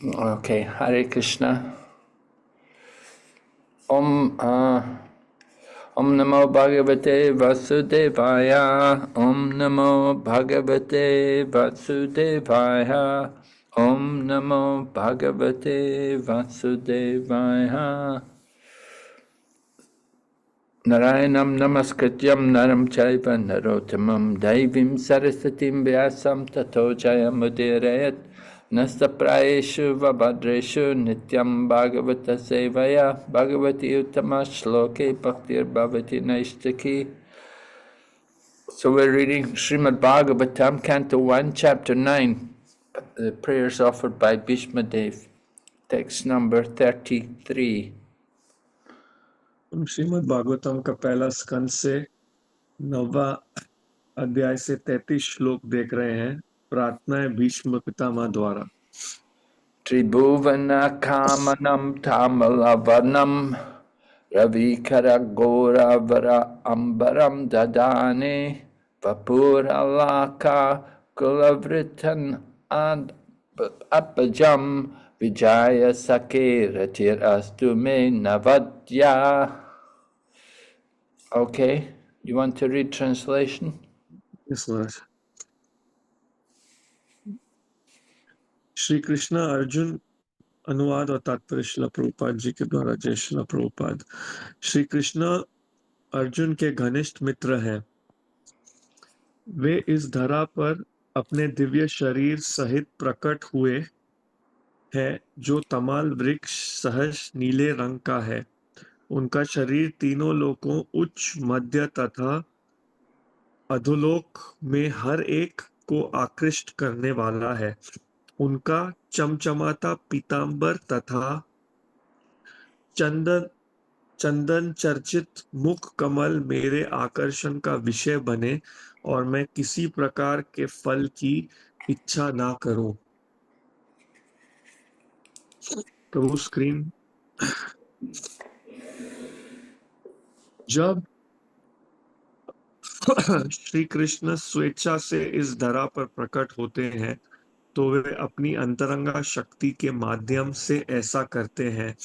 Okay, Hare Krishna. Om Namo Bhagavate Vasudevaya. Om Namo Bhagavate Vasudevaya. Om Namo Bhagavate Vasudevaya. Narayanam Namaskrityam Naram Chaiva Narottamam Daivim Sarasatim Vyasam Tato Jayamudirayat Nastaprayeshu Vabhadreshu Nityam Bhagavata Sevaya Bhagavati Uttama Shloke Bhaktir Bhavati Naishtaki. So we're reading Srimad Bhagavatam, Canto 1, Chapter 9, the prayers offered by Bhishma Dev, text number 33. हम श्रीमद् भागवतम का पहला स्कंद से 9वां अध्याय से 33 श्लोक देख रहे हैं। प्रार्थना है भीष्म पितामह द्वारा। Tribhuvana Kamanam Tamalavanam Ravikara Goravara Ambaram Dadane Vapuralaka Kulavritan Ad Apajam Vijaya Sakiratir Astume Navadya. Okay, you want to read translation? Yes, Maharaj. Shri Krishna Arjun अनुवाद और तात्पर्य श्रील प्रभुपाद जी के द्वारा। जय श्रील प्रभुपाद। श्री कृष्ण अर्जुन के घनिष्ठ मित्र हैं। वे इस धरा पर अपने दिव्य शरीर सहित प्रकट हुए हैं, जो तमाल वृक्ष सहज नीले रंग का है। उनका शरीर तीनों लोकों उच्च, मध्य तथा अधोलोक में हर एक को आकृष्ट करने वाला है। उनका चमचमाता पीतांबर तथा चंदन चर्चित मुख कमल मेरे आकर्षण का विषय बने और मैं किसी प्रकार के फल की इच्छा ना करूं। प्रभु स्क्रीन। जब श्री कृष्ण स्वेच्छा से इस धरा पर प्रकट होते हैं तो वे अपनी अंतरंगा शक्ति के माध्यम से ऐसा करते हैं।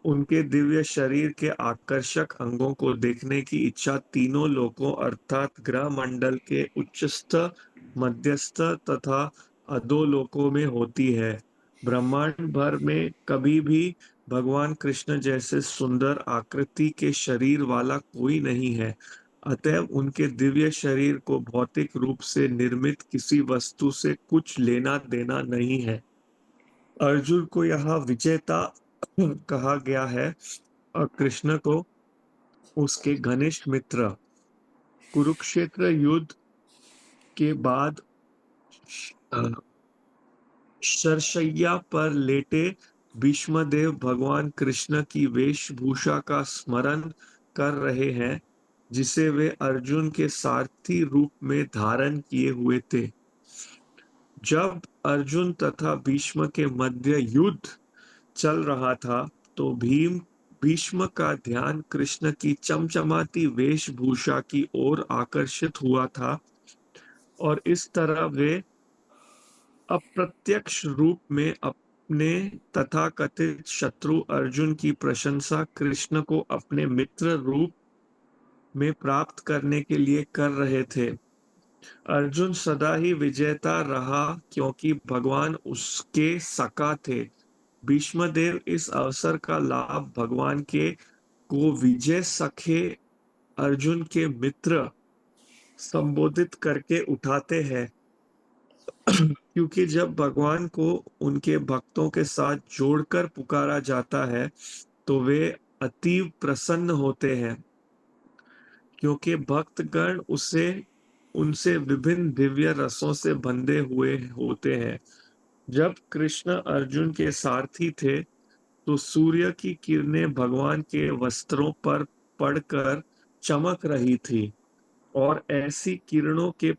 उनके दिव्य शरीर के आकर्षक अंगों को देखने की इच्छा तीनों लोकों अर्थात ग्रह मंडल के उच्चस्थ, मध्यस्थ तथा अधोलोकों में होती है। ब्रह्मांड भर में कभी भी भगवान कृष्ण जैसे सुंदर आकृति के शरीर वाला कोई नहीं है। अतएव उनके दिव्य शरीर को भौतिक रूप से निर्मित किसी वस्तु से कुछ लेना देना नहीं है। अर्जुन को यहाँ विजेता कहा गया है और कृष्ण को उसके घनिष्ठ मित्र। कुरुक्षेत्र युद्ध के बाद शरशैया पर लेटे भीष्मदेव भगवान कृष्ण की वेशभूषा का स्मरण कर रहे हैं, जिसे वे अर्जुन के सारथी रूप में धारण किए हुए थे। जब अर्जुन तथा भीष्म के मध्य युद्ध चल रहा था तो भीष्म का ध्यान कृष्ण की चमचमाती वेशभूषा की ओर आकर्षित हुआ था और इस तरह वे अप्रत्यक्ष रूप में अपने तथाकथित शत्रु अर्जुन की प्रशंसा कृष्ण को अपने मित्र रूप में प्राप्त करने के लिए कर रहे थे। अर्जुन सदा ही विजेता रहा क्योंकि भगवान उसके सखा थे। भीष्मदेव इस अवसर का लाभ भगवान के को विजय सखे अर्जुन के मित्र संबोधित करके उठाते हैं, क्योंकि जब भगवान को उनके भक्तों के साथ जोड़कर पुकारा जाता है तो वे अतीव प्रसन्न होते हैं, क्योंकि भक्तगण उनसे विभिन्न दिव्य रसों से बंधे हुए होते हैं। जब कृष्ण अर्जुन के सारथी थे तो सूर्य की किरणें भगवान के वस्त्रों पर पड़कर चमक रही थी और ऐसी किरणों के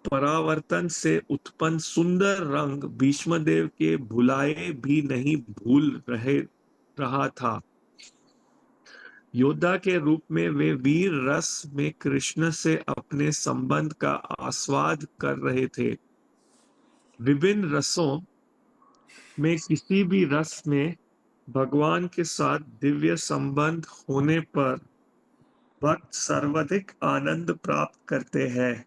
परावर्तन से उत्पन्न सुंदर रंग भीष्मदेव के भुलाए भी नहीं भूल रहा था। योद्धा के रूप में वे वीर रस में कृष्ण से अपने संबंध का आस्वाद कर रहे थे। विभिन्न रसों में किसी भी रस में भगवान के साथ दिव्य संबंध होने पर भक्त सर्वाधिक आनंद प्राप्त करते हैं।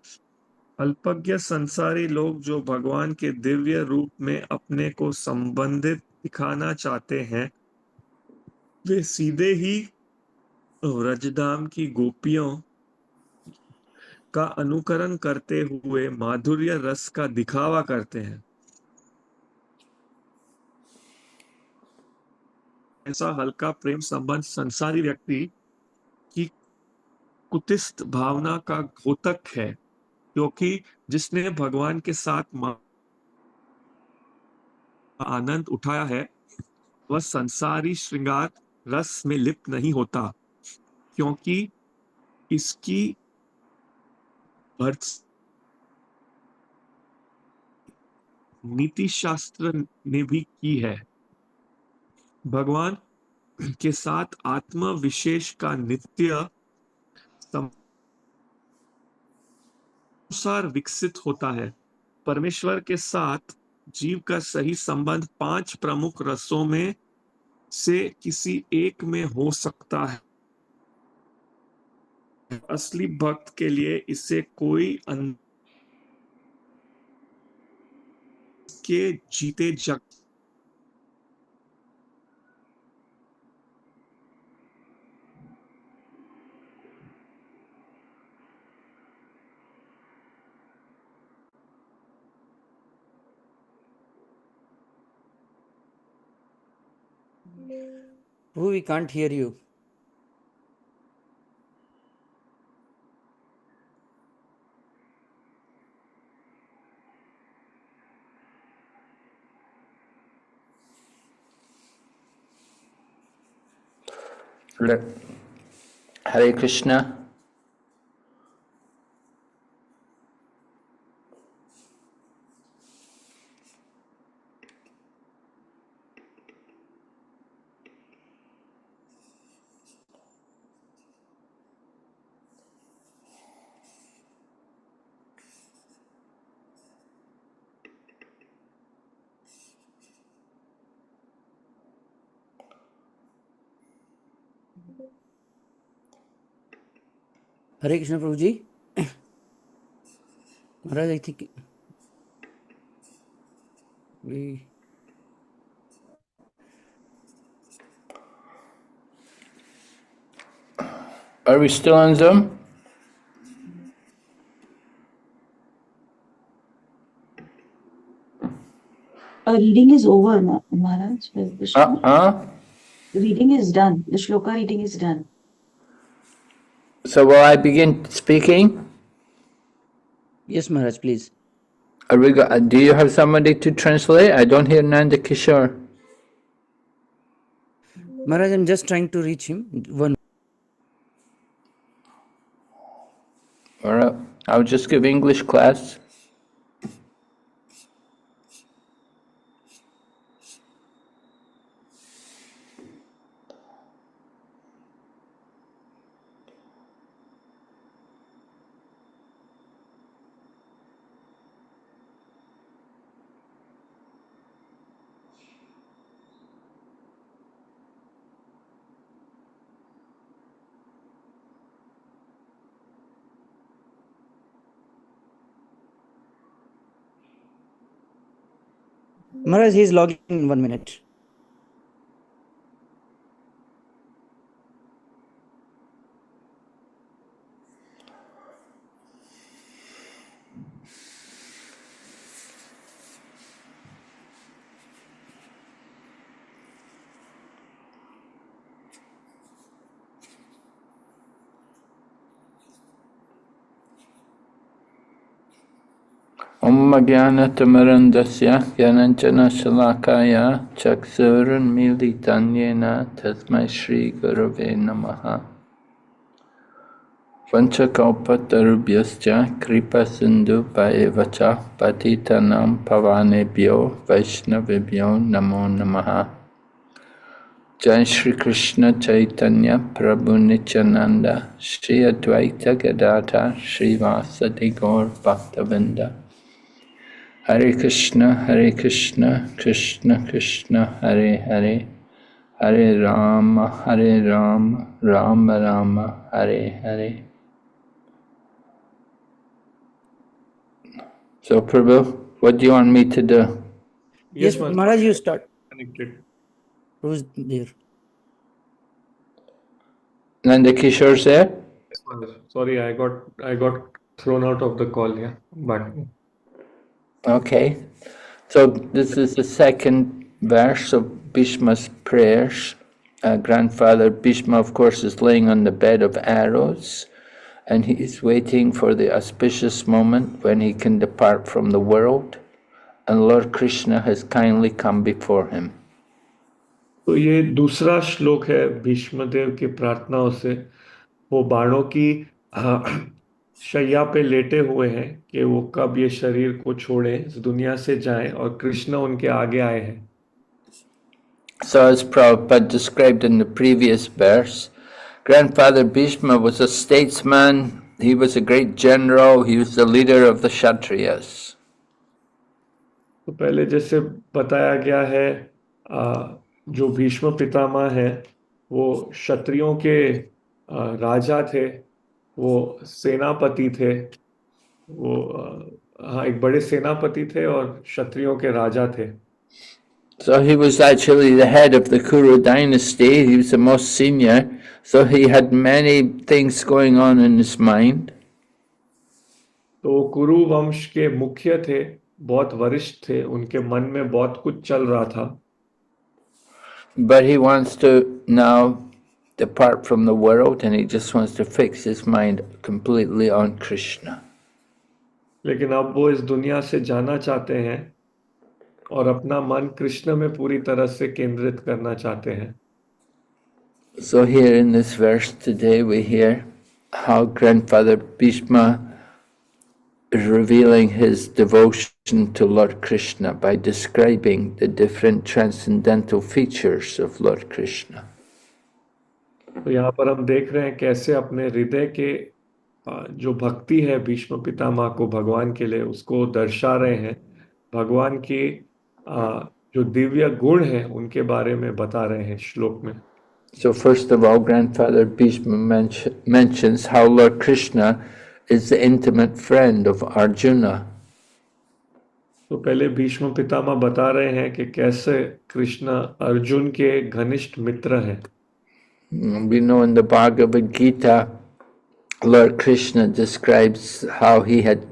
अल्पज्ञ संसारी लोग जो भगवान के दिव्य रूप में अपने को संबंधित दिखाना चाहते हैं, वे सीधे ही व्रजधाम की गोपियों का अनुकरण करते हुए माधुर्य रस का दिखावा करते हैं। ऐसा हल्का प्रेम संबंध संसारी व्यक्ति की कुत्सित भावना का घोतक है, क्योंकि जिसने भगवान के साथ आनंद उठाया है वह संसारी श्रृंगार रस में लिप्त नहीं होता, क्योंकि इसकी नीति शास्त्र ने भी की है। भगवान के साथ आत्मा विशेष का नित्य संसार विकसित होता है। परमेश्वर के साथ जीव का सही संबंध 5 प्रमुख रसों में से किसी एक में हो सकता है। असली भक्त के लिए इसे कोई के जीते जग Who we can't hear you. Hare Krishna. Hare Krishna Prabhuji. Maharaj, I think we... Are we still on Zoom? Reading is over, Maharaj. The reading is done. The shloka reading is done. So will I begin speaking? Yes, Maharaj, please. Do you have somebody to translate? I don't hear Nanda Kishore. Maharaj, I'm just trying to reach him. All right. I'll just give English class. Maharaj, he is logging in 1 minute. Om Jnanatamrandasya Gyananjana Shalakaya Chaksurun Militanyena Tasmai Shri Gurave Namaha Vanchakalpatarubhyascha Kripa Sindhu Bhaevacha Patitanam Pavanebhyo Vaishnavibhyo Namo Namaha Jai Shri Krishna Chaitanya Prabhu Nityananda Shri Advaita Gadadhar Shri Vasadi Gaur Bhaktavinda Hare Krishna, Krishna Krishna, Hare Hare, Hare Rama, Rama Rama, Hare Hare. So Prabhu, what do you want me to do? Yes, Maharaj, you start. Connected. Who's there? Nanda Kishore's there? Sorry, I got thrown out of the call. Yeah, but Okay. So this is the second verse of Bhishma's prayers. Grandfather Bhishma, of course, is laying on the bed of arrows, and he is waiting for the auspicious moment when he can depart from the world, and Lord Krishna has kindly come before him. तो ये दूसरा श्लोक है भीष्म देव की प्रार्थनाओं से। वो बाणों की शैया पे लेटे हुए हैं कि वो कब ये शरीर को छोड़े, इस दुनिया से जाएं, और कृष्ण उनके आगे आए हैं। So as Prabhupada described in the previous verse, Grandfather Bhishma was a statesman, he was a great general, he was the leader of the Kshatriyas. तो पहले जैसे बताया गया है, जो भीष्म पितामह है वो क्षत्रियों के राजा थे, वो सेनापति थे, वो हाँ एक बड़े सेनापति थे और क्षत्रियों के राजा थे। So he was actually the head of the Kuru dynasty, he was the most senior, so he had many things going on in his mind. तो कुरु वंश के मुख्य थे, बहुत वरिष्ठ थे, उनके मन में बहुत कुछ चल रहा था। But he wants to now depart from the world and he just wants to fix his mind completely on Krishna. लेकिन अब वो इस दुनिया से जाना चाहते हैं और अपना मन कृष्ण में पूरी तरह से केंद्रित करना चाहते हैं। So here in this verse today we hear how Grandfather Bhishma is revealing his devotion to Lord Krishna by describing the different transcendental features of Lord Krishna. तो यहाँ पर हम देख रहे हैं कैसे अपने हृदय के जो भक्ति है भीष्म पितामह को भगवान के लिए, उसको दर्शा रहे हैं, भगवान की जो दिव्य गुण है उनके बारे में बता रहे हैं श्लोक में। So first of all, Grandfather Bhishma mentions how Lord Krishna is the intimate friend of Arjuna. तो पहले भीष्म पितामह बता रहे हैं कि कैसे कृष्ण अर्जुन के घनिष्ठ मित्र हैं। We know in the Bhagavad Gita, Lord Krishna describes how he had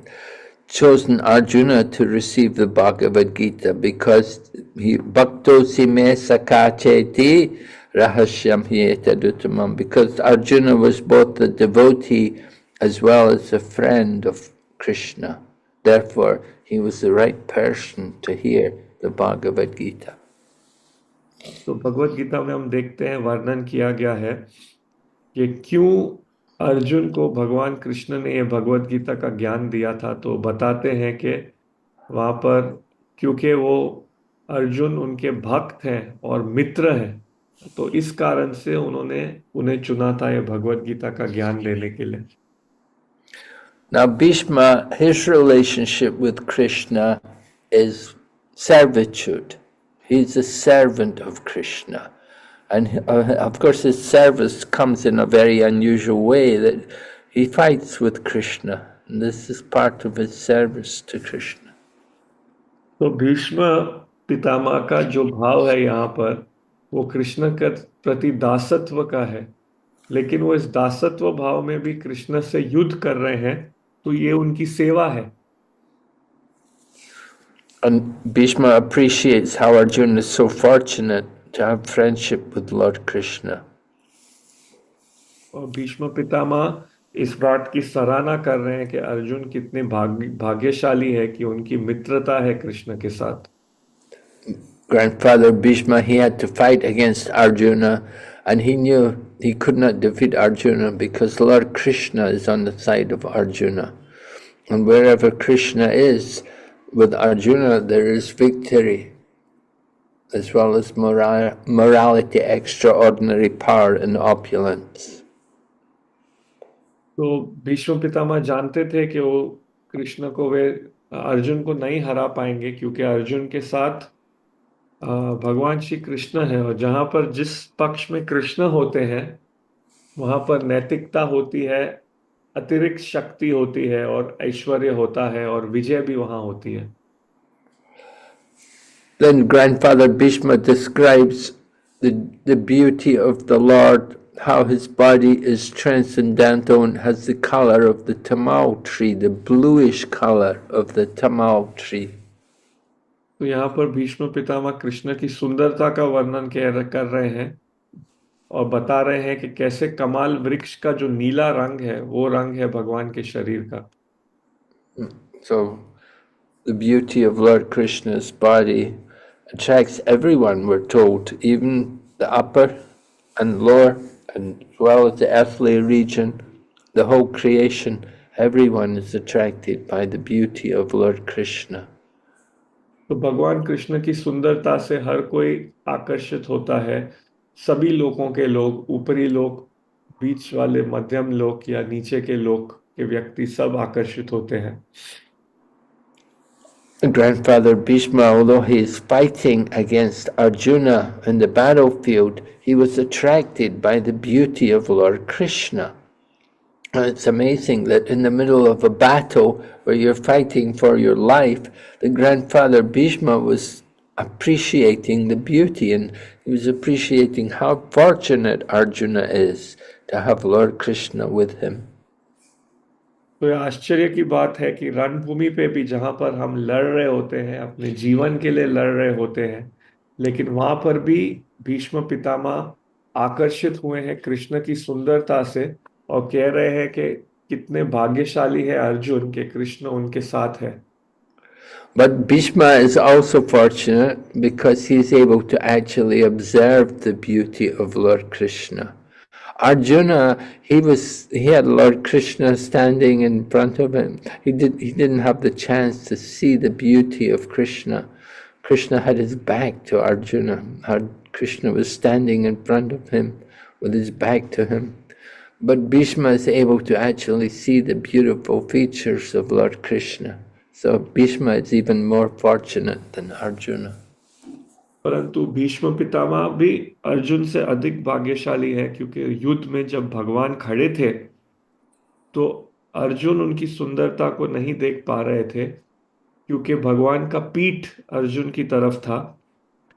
chosen Arjuna to receive the Bhagavad Gita because he bhaktosi me sakacheti rahashyam hietadutamam, because Arjuna was both the devotee as well as a friend of Krishna. Therefore, he was the right person to hear the Bhagavad Gita. तो भगवत गीता में हम देखते हैं वर्णन किया गया है कि क्यों अर्जुन को भगवान कृष्ण ने ये भगवत गीता का ज्ञान दिया था। तो बताते हैं कि वहाँ पर क्योंकि वो अर्जुन उनके भक्त हैं और मित्र हैं, तो इस कारण से उन्होंने उन्हें चुना था ये भगवत गीता का ज्ञान देने के लिए। Now Bhishma, his relationship with Krishna is servitude. He's a servant of Krishna. And of course his service comes in a very unusual way, that he fights with Krishna. And this is part of his service to Krishna. तो भीष्म पितामह का जो भाव है यहाँ पर, वो कृष्ण के प्रति दासत्व का है, लेकिन वो इस दासत्व भाव में भी कृष्ण से युद्ध कर रहे हैं, तो ये उनकी सेवा है। And Bhishma appreciates how Arjuna is so fortunate to have friendship with Lord Krishna. और भीष्म पितामह इस बात की सराहना कर रहे हैं कि अर्जुन कितने भाग्यशाली है कि उनकी मित्रता है कृष्ण के साथ। Grandfather Bhishma, he had to fight against Arjuna, and he knew he could not defeat Arjuna because Lord Krishna is on the side of Arjuna. And wherever Krishna is, with Arjuna there is victory, as well as morality, extraordinary power and opulence. तो भीष्म पितामह जानते थे कि वो कृष्ण को वे अर्जुन को नहीं हरा पाएंगे, क्योंकि अर्जुन के साथ भगवान श्री कृष्ण है, और जहां पर जिस पक्ष में कृष्ण होते हैं वहां पर नैतिकता होती है, अतिरिक्त शक्ति होती है, और ऐश्वर्य होता है, और विजय भी वहां होती है। Then Grandfather Bhishma describes the beauty of the Lord, how his body is transcendental and has the color of the tamal tree, the bluish color of the tamal tree. तो यहाँ पर भीष्म पितामह कृष्ण की सुंदरता का वर्णन कर रहे हैं और बता रहे हैं कि कैसे कमाल वृक्ष का जो नीला रंग है वो रंग है भगवान के शरीर का। So the beauty of Lord Krishna's body attracts everyone, we're told, even the upper and lower, and as well as the earthly region, the whole creation, everyone is attracted by the beauty of Lord Krishna. तो भगवान कृष्ण की सुंदरता से हर कोई आकर्षित होता है, सभी लोगों के लोग, ऊपरी लोग, बीच वाले, मध्यम लोग या नीचे के लोग के व्यक्ति सब आकर्षित होते हैं। Grandfather Bhishma, although he is fighting against Arjuna in the battlefield, he was attracted by the beauty of Lord Krishna. And it's amazing that in the middle of a battle where you're fighting for your life, the Grandfather Bhishma was appreciating the beauty, and he was appreciating how fortunate Arjuna is to have Lord Krishna with him. तो यह आश्चर्य की बात है कि रणभूमि पे भी जहां पर हम लड़ रहे होते हैं, अपने जीवन के लिए लड़ रहे होते हैं, लेकिन वहां पर भी भीष्म पितामह आकर्षित हुए हैं कृष्ण की सुंदरता से और कह रहे हैं कि कितने भाग्यशाली है अर्जुन के कृष्ण उनके साथ है। But Bhishma is also fortunate because he is able to actually observe the beauty of Lord Krishna. Arjuna, he had Lord Krishna standing in front of him. He didn't have the chance to see the beauty of Krishna. Krishna had his back to Arjuna. Krishna was standing in front of him with his back to him. But Bhishma is able to actually see the beautiful features of Lord Krishna. So Bhishma is even more fortunate than Arjuna. परंतु भीष्म पितामह भी अर्जुन से अधिक भाग्यशाली है, क्योंकि युद्ध में जब भगवान खड़े थे तो अर्जुन उनकी सुंदरता को नहीं देख पा रहे थे, क्योंकि भगवान का पीठ अर्जुन की तरफ था,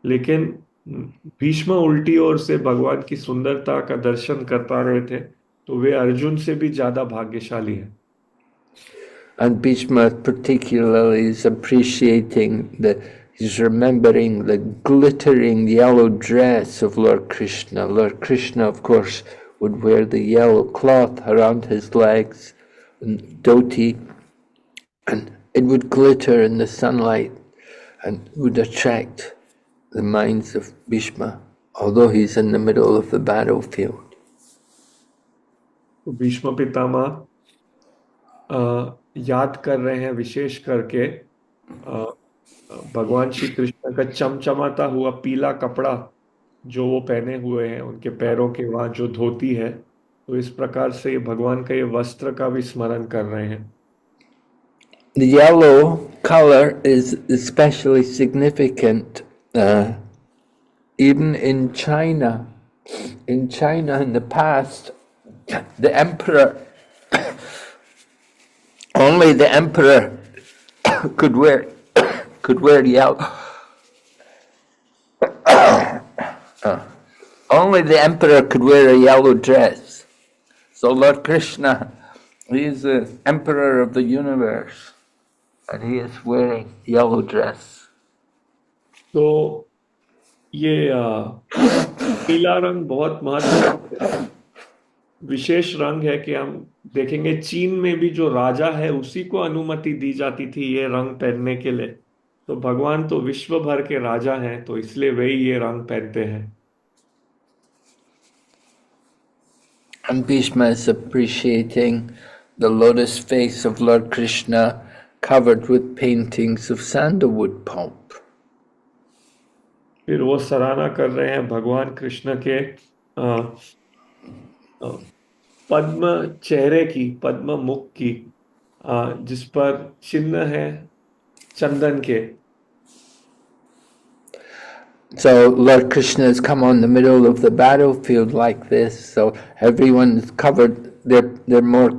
लेकिन भीष्म उल्टी ओर से भगवान की सुंदरता का दर्शन कर पा रहे थे, तो वे अर्जुन से भी ज्यादा भाग्यशाली हैं। And Bhishma particularly is he's remembering the glittering yellow dress of Lord Krishna. Lord Krishna, of course, would wear the yellow cloth around his legs, and dhoti, and it would glitter in the sunlight and would attract the minds of Bhishma, although he's in the middle of the battlefield. Bhishma Pitamah याद कर रहे हैं विशेष करके भगवान श्री कृष्ण का चमचमाता हुआ पीला कपड़ा जो वो पहने हुए हैं, उनके पैरों के वहां जो धोती है, तो इस प्रकार से भगवान का ये वस्त्र का भी स्मरण कर रहे हैं। The yellow color is especially significant even in China. In China, in the past, the emperor, only the emperor could wear yellow. Only the emperor could wear a yellow dress. So Lord Krishna, he is the emperor of the universe, and he is wearing yellow dress. तो ये पीला रंग बहुत महत्वपूर्ण विशेष रंग है कि हम देखेंगे चीन में भी जो राजा है उसी को अनुमति दी जाती थी ये रंग पहनने के लिए। तो भगवान तो विश्व भर के राजा हैं, तो इसलिए वही ये रंग पहनते हैं। And Bhishma is appreciating the lotus face of Lord Krishna covered with paintings of sandalwood pulp. फिर वो सराहना कर रहे हैं भगवान कृष्ण के पद्म चेहरे की, पद्म मुख की, जिस पर चिन्ह है चंदन के। So Lord Krishna has come on the middle of the battlefield like this, so everyone's covered, they're more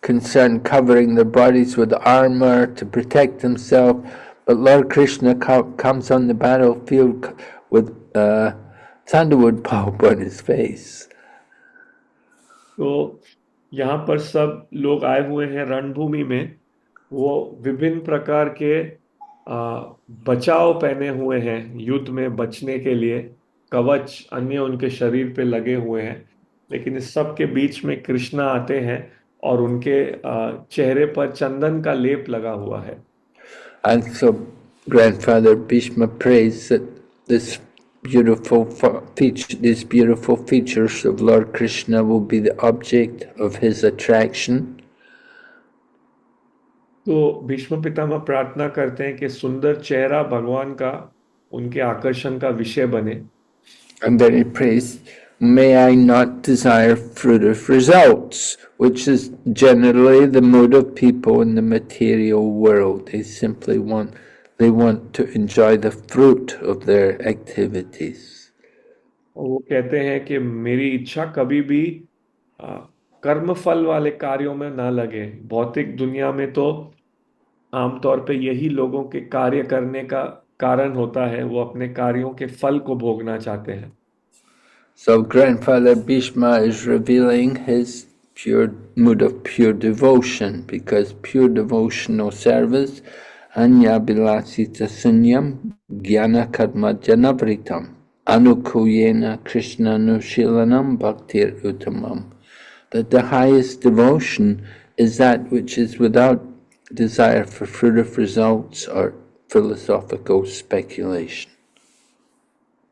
concerned covering their bodies with armor to protect themselves, but Lord Krishna comes on the battlefield with sandalwood pulp on his face. तो यहाँ पर सब लोग आए हुए हैं रणभूमि में, वो विभिन्न प्रकार के बचाव पहने हुए हैं युद्ध में बचने के लिए, कवच अन्य उनके शरीर पे लगे हुए हैं, लेकिन इस सब के बीच में कृष्णा आते हैं और उनके चेहरे पर चंदन का लेप लगा हुआ है। And so Grandfather Bhishma prays that these beautiful features of Lord Krishna will be the object of his attraction. तो भीष्म पितामह प्रार्थना करते हैं कि सुंदर चेहरा भगवान का उनके आकर्षण का विषय बने। And then he prays, may I not desire fruitive results, which is generally the mood of people in the material world. They want to enjoy the fruit of their activities. वो कहते हैं कि मेरी इच्छा कभी भी कर्म फल वाले कार्यों में ना लगे। भौतिक दुनिया में तो आमतौर पे यही लोगों के कार्य करने का कारण होता है, वो अपने कार्यों के फल को भोगना चाहते हैं। So Grandfather Bhishma is revealing his mood of pure devotion, because pure devotional service, anyabilasita sunyam jnana karma janavritam anukuyena krishna nushilanam bhaktir uttamam. That the highest devotion is that which is without desire for fruitive results or philosophical speculation.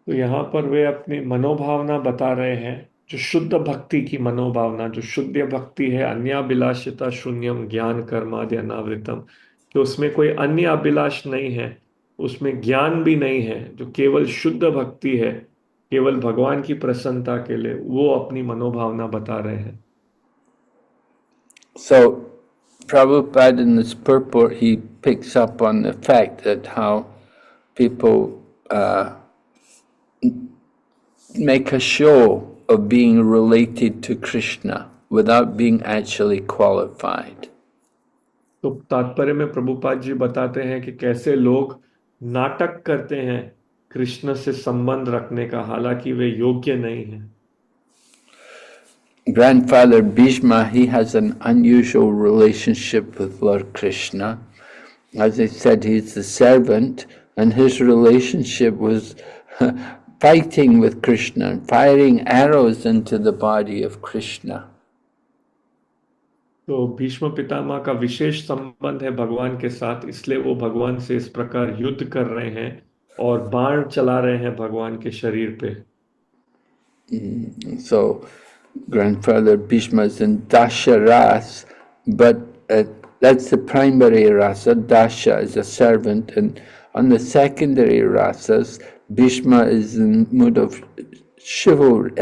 तो यहाँ पर वे अपनी मनोभावना बता रहे हैं, जो शुद्ध भक्ति की मनोभावना, जो शुद्ध भक्ति है, अन्याभिलाषिता शून्यम ज्ञान कर्मादि अनावृतम, कि उसमें कोई अन्य अभिलाष नहीं है, उसमें ज्ञान भी नहीं है, जो केवल शुद्ध भक्ति है, केवल भगवान की प्रसन्नता के लिए, वो अपनी मनोभावना बता रहे हैं। So Prabhupada in this purport, he picks up on the fact that how people make a show of being related to Krishna without being actually qualified. तो तात्पर्य में प्रभुपाद जी बताते हैं कि कैसे लोग नाटक करते हैं कृष्ण से संबंध रखने का, हालांकि वे योग्य नहीं हैं। Grandfather Bhishma, he has an unusual relationship with Lord Krishna. As I said, he's the servant, and his relationship was fighting with Krishna and firing arrows into the body of Krishna. तो भीष्म पितामह का विशेष संबंध है भगवान के साथ, इसलिए वो भगवान से इस प्रकार युद्ध कर रहे हैं और बाण चला रहे हैं भगवान के शरीर पे। So Grandfather Bhishma is in Dasha Ras, but that's the primary rasa. Dasha is a servant, and on the secondary rasas, Bhishma is in mood of chivalry.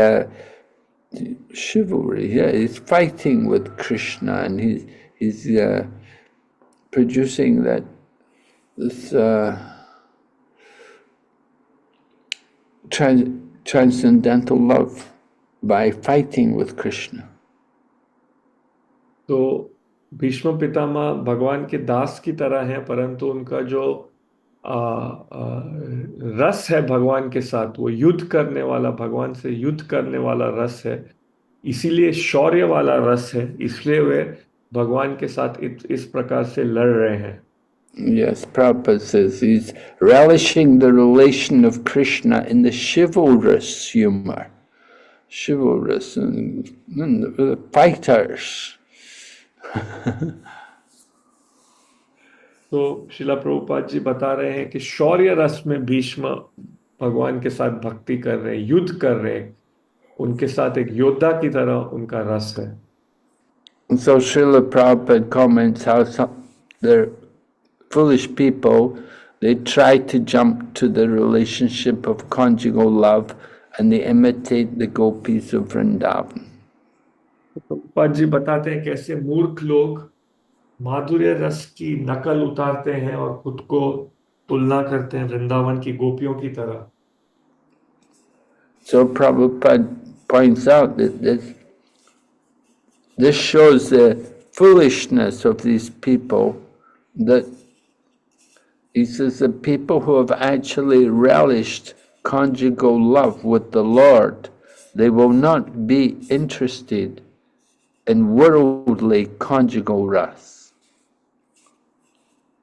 Yeah, he's fighting with Krishna, and he's producing this transcendental love by fighting with Krishna. तो भीष्म पितामह भगवान के दास की तरह हैं, परंतु उनका जो रस है भगवान के साथ, वो युद्ध करने वाला, भगवान से युद्ध करने वाला रस है, इसीलिए शौर्य वाला रस है, इसलिए वे भगवान के साथ इस प्रकार से लड़ रहे हैं। Yes, Prabhupada says he's relishing the relation of Krishna in the chivalrous humor. Chivalrous and the fighters. तो शिला प्रभुपाद जी बता रहे हैं कि शौर्य रस में भीष्म भगवान के साथ भक्ति कर रहे हैं, युद्ध कर रहे हैं, उनके साथ एक योद्धा की तरह उनका रस है। So Srila Prabhupada comments how the foolish people, they try to jump to the relationship of conjugal love and they imitate the gopis of Vrindavan. Prabhupada ji बताते हैं कैसे मूर्ख लोग माधुर्य रस की नकल उतारते हैं और खुद को तुलना करते हैं वृंदावन की गोपियों की तरह। So Prabhupada points out that this shows the foolishness of these people, that he says the people who have actually relished conjugal love with the Lord, they will not be interested in worldly conjugal rasa.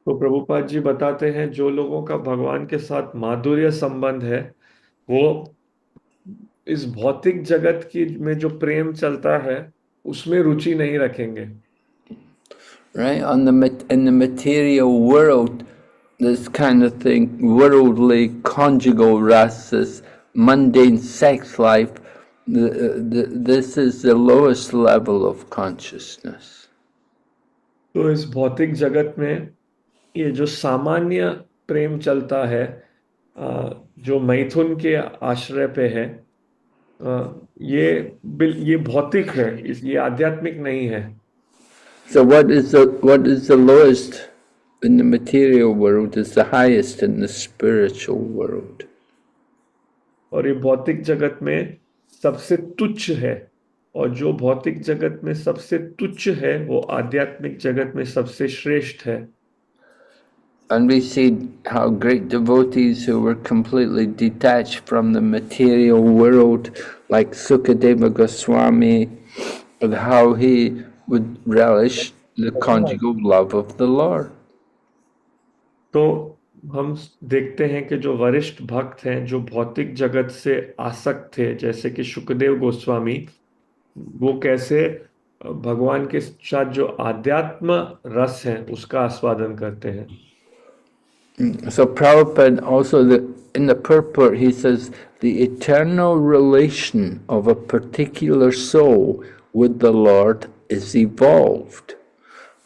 तो प्रभुपाद जी बताते हैं जो लोगों का भगवान के साथ माधुर्य संबंध है वो इस भौतिक जगत की में जो प्रेम चलता है उसमें रुचि नहीं रखेंगे। Right? In the material world, this kind of thing, worldly conjugal rasas, mundane sex life, this is the lowest level of consciousness. तो इस भौतिक जगत में ये जो सामान्य प्रेम चलता है जो मैथुन के आश्रय पे है, ये भौतिक है, ये आध्यात्मिक नहीं है। So what is the lowest in the material world is the highest in the spiritual world. और ये भौतिक जगत में सबसे तुच्छ है, और जो भौतिक जगत में सबसे तुच्छ है वो आध्यात्मिक जगत में सबसे श्रेष्ठ है। And we see how great devotees who were completely detached from the material world, like Sukadeva Goswami, and how he would relish the conjugal love of the Lord. तो हम देखते हैं कि जो वरिष्ठ भक्त हैं जो भौतिक जगत से आसक्त थे, जैसे कि शुकदेव गोस्वामी, वो कैसे भगवान के साथ जो आध्यात्म रस है उसका आस्वादन करते हैं। So Prabhupada also, in the purport, he says, the eternal relation of a particular soul with the Lord is evolved.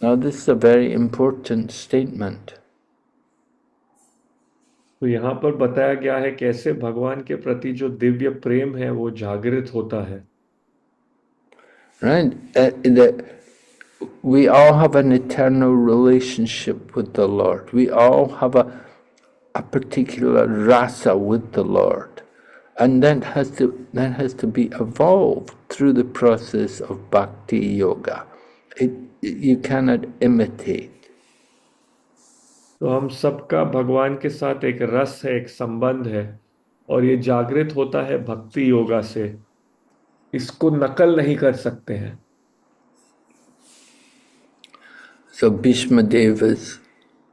Now this is a very important statement. तो यहाँ पर बताया गया है कैसे भगवान के प्रति जो दिव्य प्रेम है वो जागृत होता है। Right? We all have an eternal relationship with the Lord. We all have a particular rasa with the Lord. And that has to be evolved through the process of bhakti yoga. You cannot imitate. तो हम सबका भगवान के साथ एक रस है, एक संबंध है, और ये जागृत होता है भक्ति योगा से। इसको नकल नहीं कर सकते हैं। So Bhishma Deva is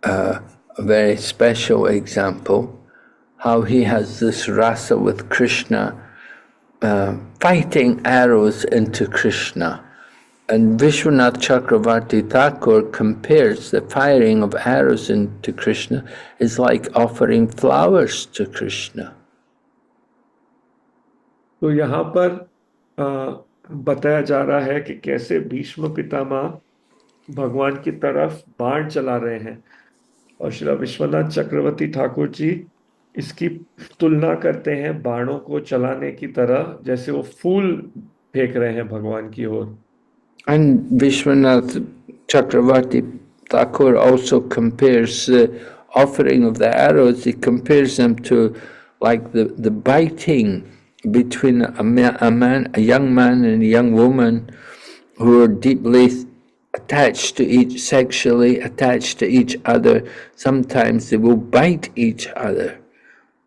a very special example, how he has this rasa with Krishna, fighting arrows into Krishna. And Vishwanath Chakravarti Thakur compares the firing of arrows into Krishna is like offering flowers to Krishna. तो यहाँ पर बताया जा रहा है कि कैसे भीष्म पितामह भगवान की तरफ बाण चला रहे हैं, और श्री विश्वनाथ चक्रवर्ती ठाकुर जी इसकी तुलना करते हैं बाणों को चलाने की तरह, जैसे वो फूल फेंक रहे हैं भगवान की ओर। And Vishwanath Chakravarti Thakur also compares the offering of the arrows, he compares them to like the biting between a young man and a young woman who are deeply attached to each, sexually attached to each other. Sometimes they will bite each other.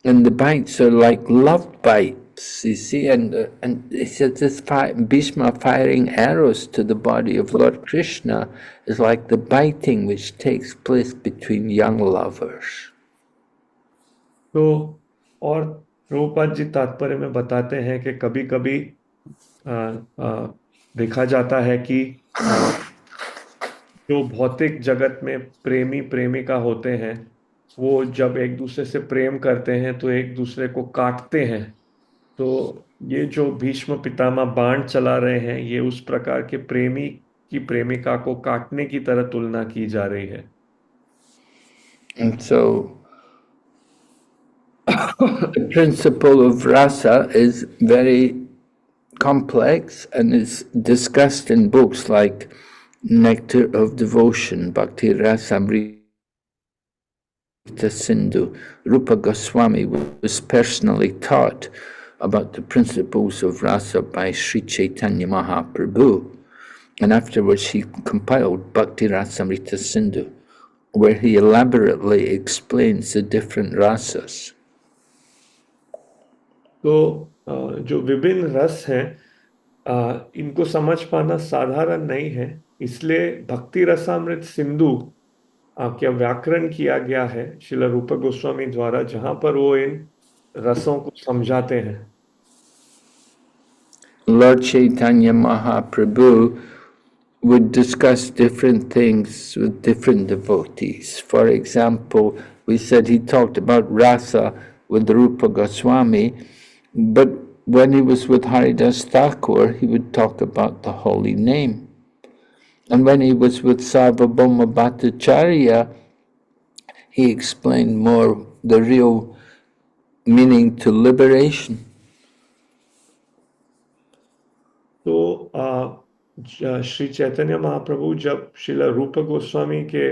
And the bites are like love bites, you see, and he said this Bhishma firing arrows to the body of Lord Krishna is like the biting which takes place between young lovers. तो और प्रभुपाद जी तात्पर्य में बताते हैं कि कभी कभी देखा जाता है कि जो भौतिक जगत में प्रेमी प्रेमिका होते हैं वो जब एक दूसरे से प्रेम करते हैं तो एक दूसरे को काटते हैं। तो ये जो भीष्म पितामह बाण चला रहे हैं ये उस प्रकार के प्रेमी की प्रेमिका को काटने की तरह तुलना की जा रही है। And so the principle of rasa is very complex and is discussed in books like nectar of devotion, Bhakti Rasamrita Sindhu. Rupa Goswami was personally taught about the principles of rasa by Sri Chaitanya Mahaprabhu, and afterwards he compiled Bhakti Rasamrita Sindhu, where he elaborately explains the different rasas. तो जो विभिन्न रस हैं इनको समझ पाना साधारण नहीं है, इसलिए भक्ति रसामृत सिंधु क्या व्याकरण किया गया है श्रील रूप गोस्वामी द्वारा, जहां पर वो इन रसों को समझाते हैं. Lord Chaitanya Mahaprabhu would discuss different things with different devotees. For example, we said he talked about rasa with Rupa Goswami, but when he was with Haridas Thakur, he would talk about the holy name. And when he was with Sarvabhauma Bhattacharya, he explained more the real meaning to liberation. तो श्री चैतन्य महाप्रभु जब श्रील रूप गोस्वामी के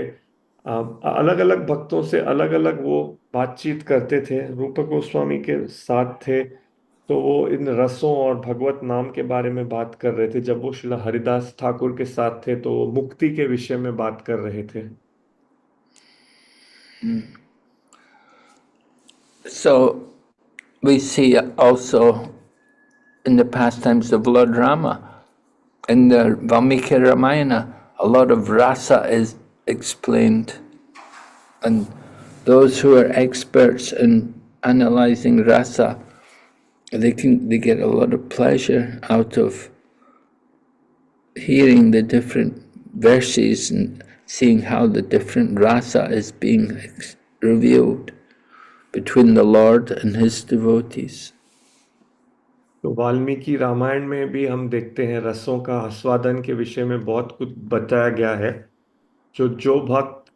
अलग अलग भक्तों से अलग अलग वो बातचीत करते थे, रूप गोस्वामी के साथ थे, तो वो इन रसों और भगवत नाम के बारे में बात कर रहे थे. जब वो श्रील हरिदास ठाकुर के साथ थे तो वो मुक्ति के विषय में बात कर रहे थे. So we see also in the pastimes of Lord Rama, in the Valmiki Ramayana, a lot of rasa is explained, and those who are experts in analyzing rasa, they get a lot of pleasure out of hearing the different verses and seeing how the different rasa is being revealed between the Lord and his devotees. तो वाल्मीकि रामायण में भी हम देखते हैं रसों का आस्वादन के विषय में बहुत कुछ बताया गया है. जो भक्त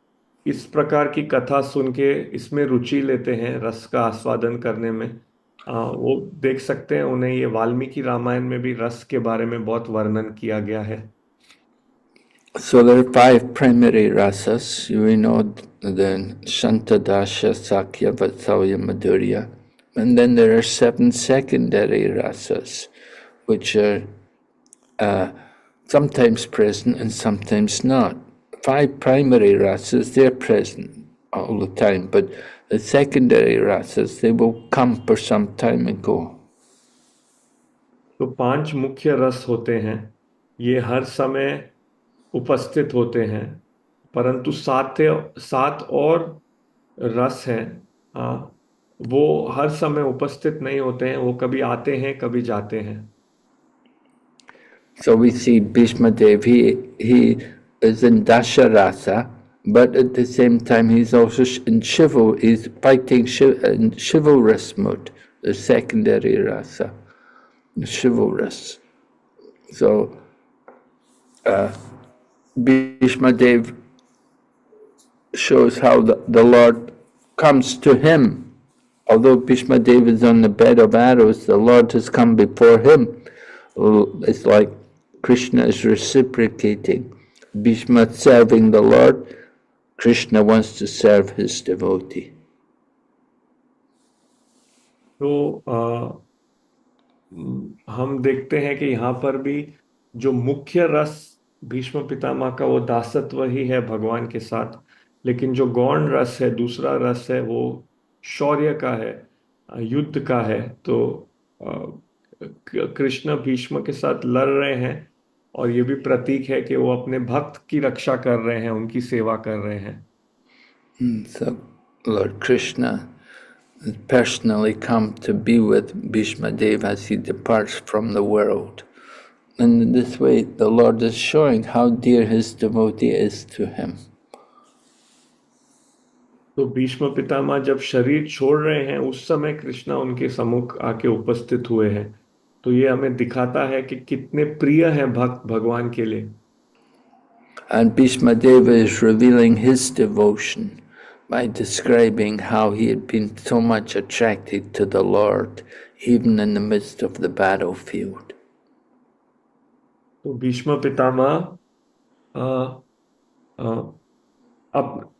इस प्रकार की कथा सुन के इसमें रुचि लेते हैं रस का आस्वादन करने में, वो देख सकते हैं, उन्हें ये वाल्मीकि रामायण में भी रस के बारे में बहुत वर्णन किया गया है. So there are 5 primary rasas. We know the Shantadasha, Sakya, Vatsalya, Madhurya. And then there are 7 secondary rasas, which are sometimes present and sometimes not. 5 primary rasas, they're present all the time, but the secondary rasas, they will come for some time and go. तो 5 मुख्य रस होते हैं, ये हर समय उपस्थित होते हैं, परंतु 7 और रस हैं, वो हर समय उपस्थित नहीं होते हैं, वो कभी आते हैं कभी जाते हैं. So we see Bhishma Dev, he is in Dasha Rasa, but at the same time he's also he's fighting in chivalrous mode, the secondary rasa, chivalrous. So Bhishma Dev shows how the Lord comes to him. Although Bhishma Dev is on the bed of arrows, the Lord has come before him. It's like Krishna is reciprocating. Bhishma serving the Lord, Krishna wants to serve his devotee. तो हम देखते हैं कि यहाँ पर भी जो मुख्य रस भीष्म पितामह का वो दासत्व ही है भगवान के साथ, लेकिन जो गौण रस है, दूसरा रस है, वो शौर्य का है, युद्ध का है. तो कृष्ण भीष्म के साथ लड़ रहे हैं और ये भी प्रतीक है कि वो अपने भक्त की रक्षा कर रहे हैं, उनकी सेवा कर रहे हैं. So Lord Krishna has personally come to be with Bhishma Dev as he departs from the world. And in this way the Lord is showing how dear his devotee is to him. तो भीष्म पितामह जब शरीर छोड़ रहे हैं उस समय कृष्णा उनके सम्मुख आके उपस्थित हुए हैं, तो ये हमें दिखाता है कि कितने प्रिय हैं भक्त भगवान के लिए. And Bhishma Deva is revealing his devotion by describing how he had been so much attracted to the Lord even in the midst of the battlefield. तो भीष्म पितामह आ, आ,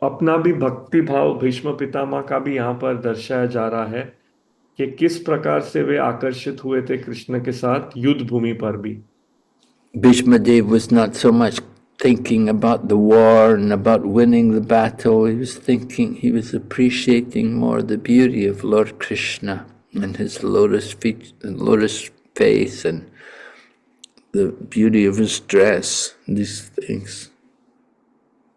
अपना भी भक्ति भाव भीष्म पितामह का भी यहाँ पर दर्शाया जा रहा है कि किस प्रकार से वे आकर्षित हुए थे कृष्ण के साथ युद्ध भूमि पर भी। Bhishma Dev was not so much thinking about the war and about winning the battle. He was appreciating more the beauty of Lord Krishna and his lotus feet, and lotus face, and the beauty of his dress, these things.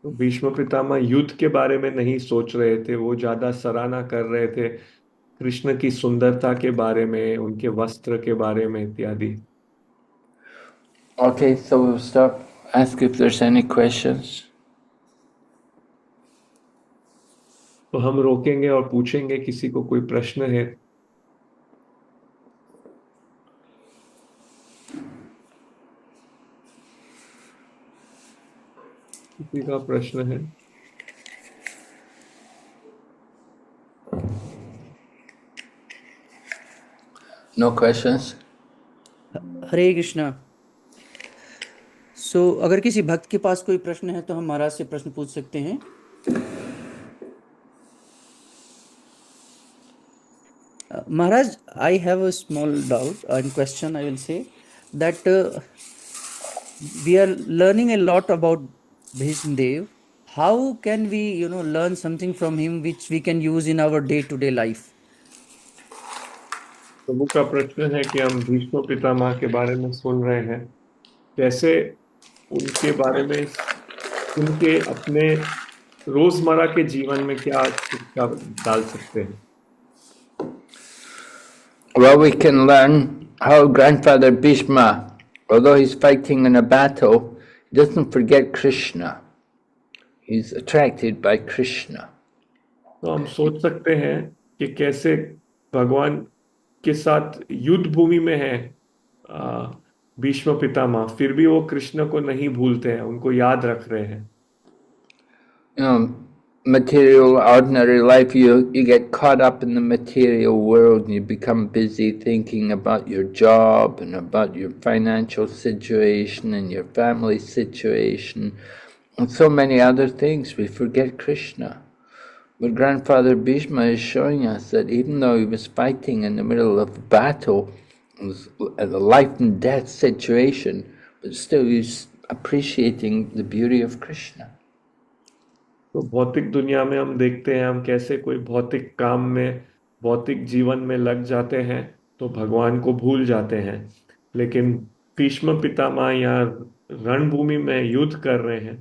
तो भीष्म पितामह युद्ध के बारे में नहीं सोच रहे थे, वो ज्यादा सराहना कर रहे थे कृष्ण की सुंदरता के बारे में, उनके वस्त्र के बारे में इत्यादि। Okay, so we'll stop. Ask if there's any questions. तो हम रोकेंगे और पूछेंगे किसी को कोई प्रश्न है। किसी का प्रश्न है? No questions? हरे कृष्णा। सो अगर किसी भक्त के पास कोई प्रश्न है तो हम महाराज से प्रश्न पूछ सकते हैं। Maharaj, I have a small doubt and question. I will say that we are learning a lot about Bhishma Dev. How can we, learn something from him which we can use in our day-to-day life? प्रभु का प्रश्न है कि हम भीष्म पितामह के बारे में सुन रहे हैं, कैसे उनके बारे में उनके अपने रोजमर्रा के जीवन में क्या शिक्षा डाल सकते हैं। Well, we can learn how Grandfather Bhishma, although he's fighting in a battle, he doesn't forget Krishna. He's attracted by Krishna. तो हम सोच सकते हैं कि कैसे भगवान के साथ युद्ध भूमि में है भीष्म पितामह, फिर भी वो कृष्ण को नहीं भूलते हैं, उनको याद रख रहे हैं। You know, material, ordinary life, you get caught up in the material world and you become busy thinking about your job and about your financial situation and your family situation and so many other things. We forget Krishna. But Grandfather Bhishma is showing us that even though he was fighting in the middle of a battle, it was a life and death situation, but still he's appreciating the beauty of Krishna. तो भौतिक दुनिया में हम देखते हैं हम कैसे कोई भौतिक काम में, भौतिक जीवन में लग जाते हैं तो भगवान को भूल जाते हैं, लेकिन भीष्म पितामह यहाँ रणभूमि में युद्ध कर रहे हैं,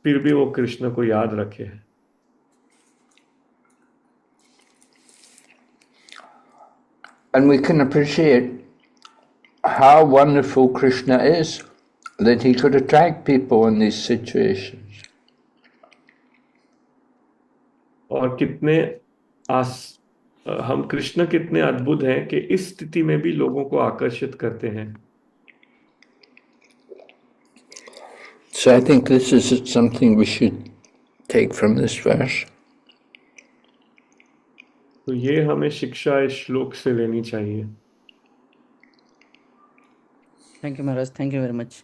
फिर भी वो कृष्ण को याद रखे हैं। And we can appreciate how wonderful Krishna is, that he could attract people in these situations. और हम कृष्ण कितने अद्भुत हैं कि इस स्थिति में भी लोगों को आकर्षित करते हैं। So I think this is something we should take from this verse. तो ये हमें शिक्षा इस श्लोक से लेनी चाहिए। Thank you, Maharaj. Thank you very much.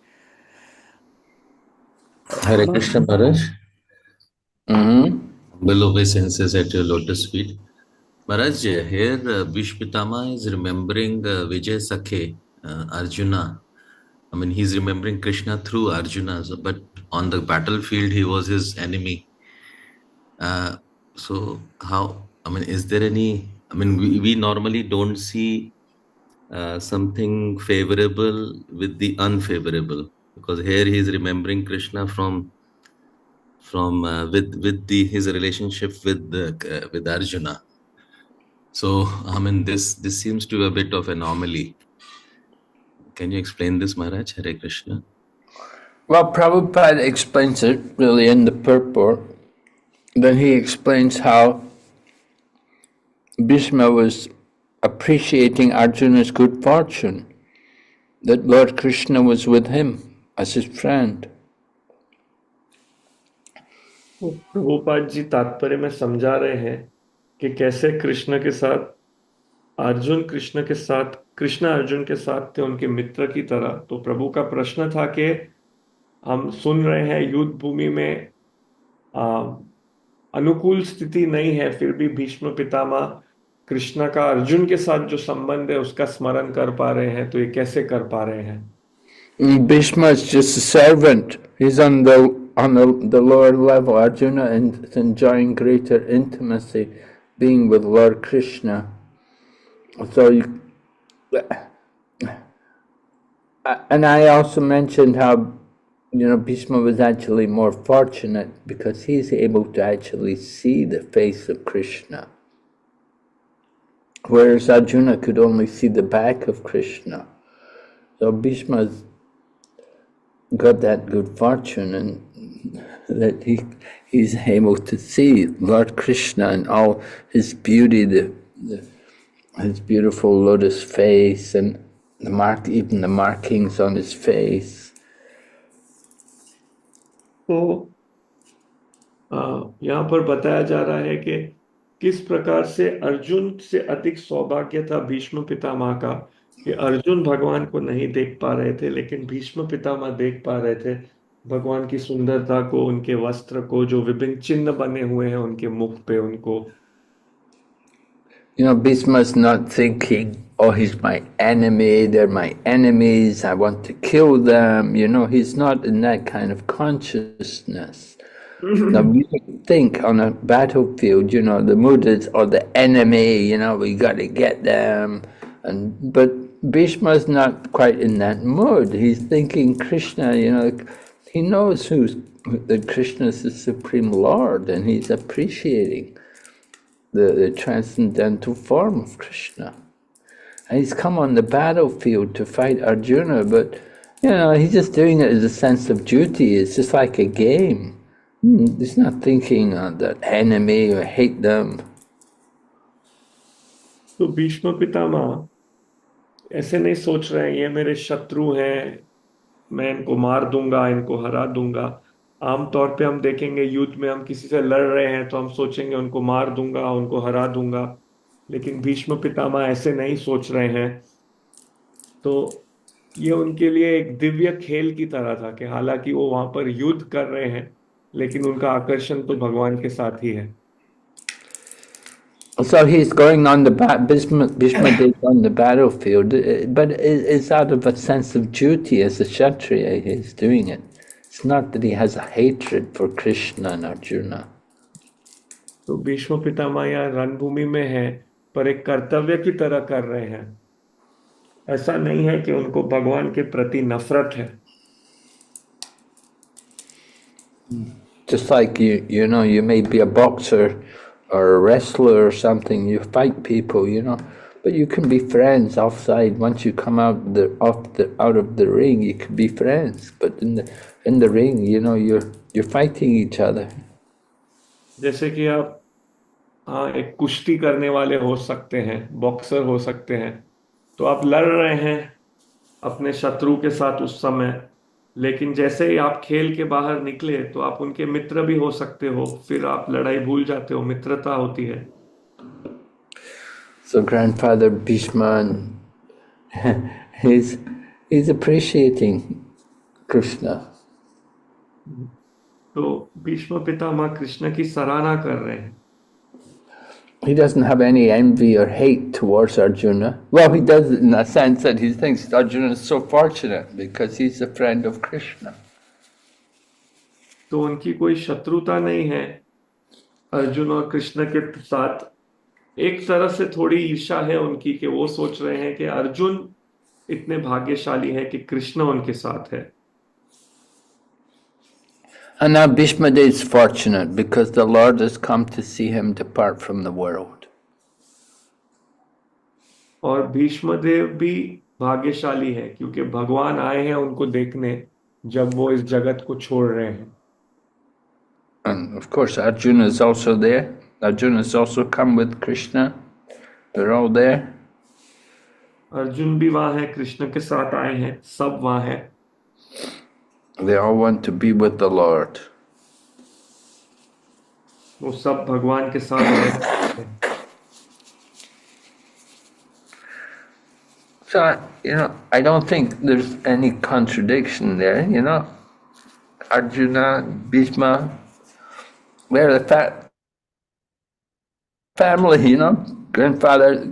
Hare Krishna Maharaj. Mm-hmm. Obeisances at your lotus feet. Maharaj, here Bhishma Pitama is remembering Vijay Sakhe, Arjuna. I mean, he's remembering Krishna through Arjuna, but on the battlefield he was his enemy. So how, I mean, is there any, I mean, we normally don't see something favorable with the unfavorable, because here he is remembering Krishna from with his relationship with Arjuna. So I mean, this seems to be a bit of anomaly. Can you explain this, Maharaj? Hare Krishna. Well, Prabhupada explains it really in the purport. Then he explains how Bhishma was appreciating Arjuna's good fortune, that Lord Krishna was with him as his friend. Prabhupada ji तात्पर्य में समझा रहे हैं कि कैसे कृष्ण अर्जुन के साथ थे, उनके मित्र की तरह। तो प्रभु का प्रश्न था कि हम सुन रहे हैं युद्ध भूमि में अनुकूल स्थिति नहीं है, फिर भी भीष्म पितामह कृष्ण का अर्जुन के साथ जो संबंध है उसका स्मरण कर पा रहे हैं, तो ये कैसे कर पा रहे हैं? Bhishma is just a servant. He's on the lower level. Arjuna is enjoying greater intimacy, being with Lord Krishna. So, and I also mentioned how, Bhishma was actually more fortunate because he's able to actually see the face of Krishna, whereas Arjuna could only see the back of Krishna. So Bhishma's got that good fortune, and that he's able to see Lord Krishna and all his beauty, his beautiful lotus face, and even the markings on his face. तो यहाँ पर बताया जा रहा है कि किस प्रकार से अर्जुन से अधिक सौभाग्य था भीष्म पितामह का, कि अर्जुन भगवान को नहीं देख पा रहे थे, लेकिन भीष्म पितामह देख पा रहे थे भगवान की सुंदरता को, उनके वस्त्र को, जो विभिन्न चिन्ह बने हुए हैं उनके मुख पे उनको। Bhishma's not thinking, oh, he's my enemy, they're my enemies, I want to kill them. He's not in that kind of consciousness. Now, we think on a battlefield, the mood is, or the enemy, we got to get them. But Bhishma's not quite in that mood. He's thinking Krishna, he knows that Krishna is the Supreme Lord, and he's appreciating the transcendental form of Krishna. And he's come on the battlefield to fight Arjuna, but, he's just doing it as a sense of duty. It's just like a game. He's not thinking that enemy or hate them. तो भीष्म पितामह ऐसे नहीं सोच रहे हैं ये मेरे शत्रु हैं, मैं इनको मार दूंगा, इनको हरा दूंगा। आमतौर पे हम देखेंगे युद्ध में हम किसी से लड़ रहे हैं तो हम सोचेंगे उनको मार दूंगा, उनको हरा दूंगा, लेकिन भीष्म पितामह ऐसे नहीं सोच रहे हैं। तो ये उनके लिए एक दिव्य खेल की तरह था कि हालांकि वो वहां पर युद्ध कर रहे हैं, लेकिन उनका आकर्षण तो भगवान के साथ ही है। So he's going on Bhishma is on the battlefield, but it's out of a sense of duty as a Kshatriya he's doing it. It's not that he has a hatred for Krishna and Arjuna. तो भीष्म पितामह यहाँ रणभूमि में है, पर एक कर्तव्य की तरह कर रहे हैं। ऐसा नहीं है कि उनको भगवान के प्रति नफरत है। Just like you may be a boxer or a wrestler or something, you fight people, but you can be friends outside. Once you come out of the ring, you can be friends. But in the ring, you're fighting each other. जैसे कि आप एक कुश्ती करने वाले हो सकते हैं, बॉक्सर हो सकते हैं, तो आप लड़ रहे हैं अपने शत्रु के साथ उस समय, लेकिन जैसे ही आप खेल के बाहर निकले तो आप उनके मित्र भी हो सकते हो, फिर आप लड़ाई भूल जाते हो, मित्रता होती है। So grandfather Bhishma, he's appreciating Krishna. तो भीष्म पितामह कृष्ण की सराहना कर रहे हैं। He doesn't have any envy or hate towards Arjuna. Well, he does in the sense that he thinks Arjuna is so fortunate because he's a friend of Krishna. तो उनकी कोई शत्रुता नहीं है अर्जुन और कृष्ण के साथ। एक तरह से थोड़ी ईर्ष्या है उनकी कि वो सोच रहे हैं कि अर्जुन इतने भाग्यशाली है कि कृष्ण उनके साथ है। And now Bhishma is fortunate because the Lord has come to see him depart from the world. और भीष्म देव भी भाग्यशाली है क्योंकि भगवान आए हैं उनको देखने जब वो इस जगत को छोड़ रहे हैं। And of course Arjuna is also there. Arjuna has also come with Krishna. They're all there. Arjun भी वहां है, कृष्ण के साथ आए हैं, सब वहां है। They all want to be with the Lord. वो सब भगवान के साथ हैं। So, I don't think there's any contradiction there, Arjuna, Bhishma, they're the family, you know. Grandfather,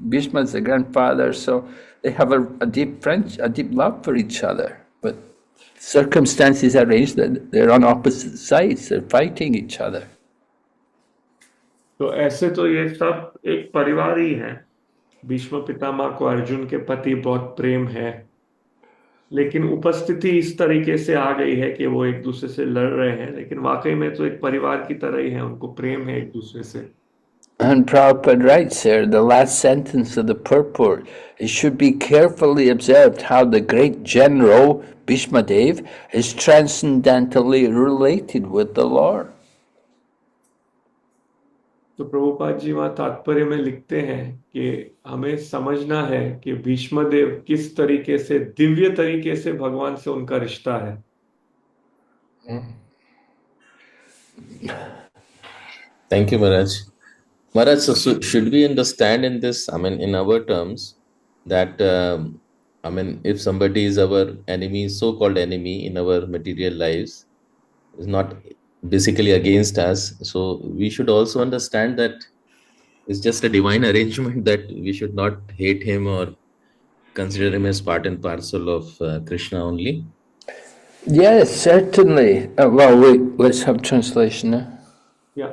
Bhishma is the grandfather, so they have a deep friendship, a deep love for each other. But circumstances arrange that they're on opposite sides, they're fighting each other. तो ऐसे तो ये सब एक परिवार ही है। भीष्म पितामह को अर्जुन के प्रति बहुत प्रेम है, लेकिन उपस्थिति इस तरीके से आ गई है कि वो एक दूसरे से लड़ रहे हैं, लेकिन वाकई में तो एक परिवार की तरह ही है, उनको प्रेम है एक दूसरे से। And Prabhupada writes here, the last sentence of the purport, it should be carefully observed how the great general Bhishma Dev is transcendentally related with the Lord. तो प्रभुपाद जी वहां तात्पर्य में लिखते हैं कि हमें समझना है कि भीष्मदेव किस तरीके से, दिव्य तरीके से भगवान से उनका रिश्ता है। Thank you, Maharaj. Maharaj, so should we understand in this, I mean, in our terms, that, I mean, if somebody is our enemy, so-called enemy in our material lives, is not basically against us, so we should also understand that it's just a divine arrangement that we should not hate him or consider him as part and parcel of Krishna only? Yes, certainly. Well, let's have translation now. या